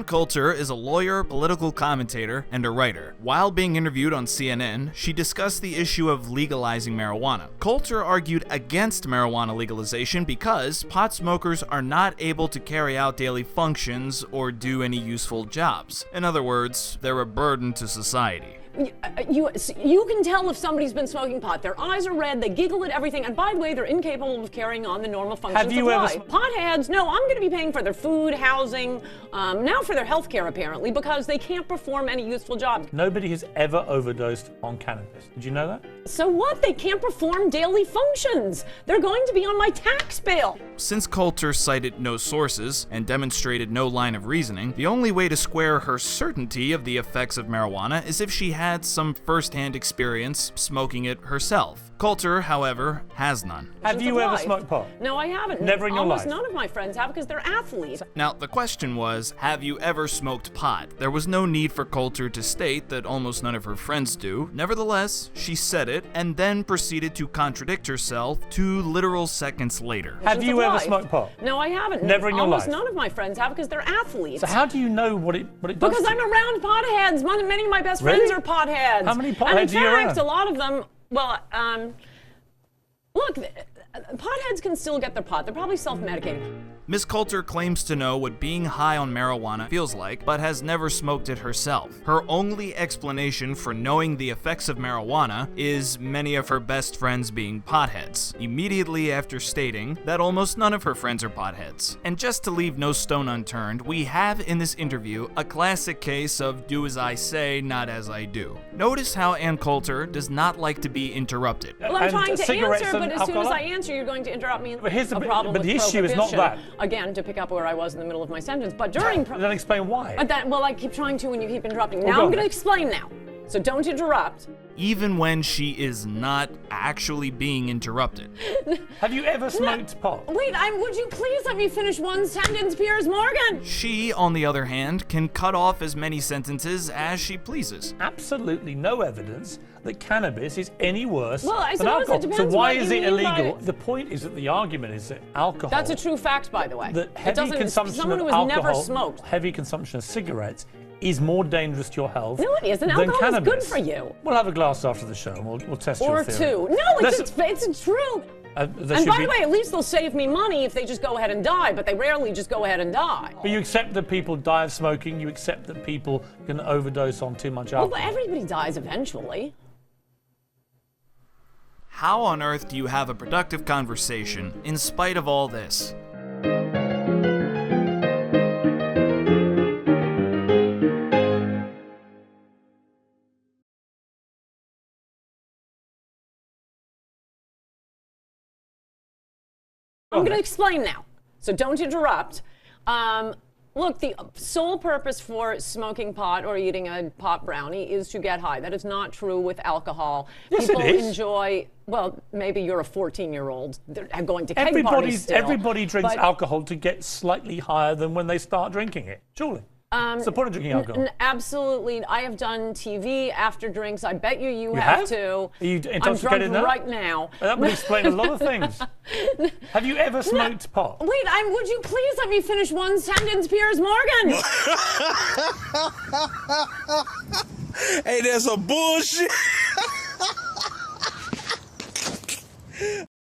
Ann Coulter is a lawyer, political commentator, and a writer. While being interviewed on CNN, she discussed the issue of legalizing marijuana. Coulter argued against marijuana legalization because pot smokers are not able to carry out daily functions or do any useful jobs. In other words, they're a burden to society. You can tell if somebody's been smoking pot. Their eyes are red, they giggle at everything, and by the way, they're incapable of carrying on the normal functions of life. Potheads, no, I'm going to be paying for their food, housing, now for their health care apparently, because they can't perform any useful jobs. Nobody has ever overdosed on cannabis. Did you know that? So what? They can't perform daily functions. They're going to be on my tax bill. Since Coulter cited no sources and demonstrated no line of reasoning, the only way to square her certainty of the effects of marijuana is if she had some first-hand experience smoking it herself. Coulter, however, has none. Have you ever smoked pot? No, I haven't. Never in your life? Almost none of my friends have because they're athletes. Now, the question was, have you ever smoked pot? There was no need for Coulter to state that almost none of her friends do. Nevertheless, she said it and then proceeded to contradict herself 2 literal seconds later. Have you ever smoked pot? No, I haven't. Never in your life? Almost none of my friends have because they're athletes. So how do you know what it does? Because I'm around potheads. Many of my best friends are potheads. How many potheads are you around? And in fact, a lot of them, well, look, potheads can still get their pot. They're probably self-medicating. Ms. Coulter claims to know what being high on marijuana feels like, but has never smoked it herself. Her only explanation for knowing the effects of marijuana is many of her best friends being potheads, immediately after stating that almost none of her friends are potheads. And just to leave no stone unturned, we have in this interview a classic case of do as I say, not as I do. Notice how Ann Coulter does not like to be interrupted. Well, I'm trying to answer, but as soon as I answer, you're going to interrupt me. But here's the problem. But the issue is not that. Again, to pick up where I was in the middle of my sentence, but during... Then explain why. Well, I keep trying to when you keep interrupting. Now I'm going to explain now. So don't interrupt. Even when she is not actually being interrupted. Have you ever smoked pot? Wait, would you please let me finish one sentence, Piers Morgan? She, on the other hand, can cut off as many sentences as she pleases. Absolutely no evidence that cannabis is any worse than alcohol. It depends so why what is you it mean illegal? by... The point is that the argument is that alcohol... That's a true fact, by the way. That heavy consumption someone of who has alcohol, never smoked. Heavy consumption of cigarettes is more dangerous to your health. No, it isn't. Than Alcohol cannabis. is good for you. We'll have a glass after the show and we'll test your theory. Or 2. No, it's true. And by the way, at least they'll save me money if they just go ahead and die, but they rarely just go ahead and die. But you accept that people die of smoking, you accept that people can overdose on too much alcohol. Well, everybody dies eventually. How on earth do you have a productive conversation in spite of all this? I'm going to explain now, so don't interrupt. Look, the sole purpose for smoking pot or eating a pot brownie is to get high. That is not true with alcohol. Yes, People it is. enjoy, well, maybe you're a 14-year-old. They're going to keg parties still. Everybody drinks alcohol to get slightly higher than when they start drinking it, surely. What's the point of drinking alcohol? Absolutely. I have done TV after drinks. I bet you have too. Are you intoxicated now? I'm drunk right now. That would explain a lot of things. Have you ever smoked pot? Wait, would you please let me finish one sentence, Piers Morgan? Hey, that's some bullshit.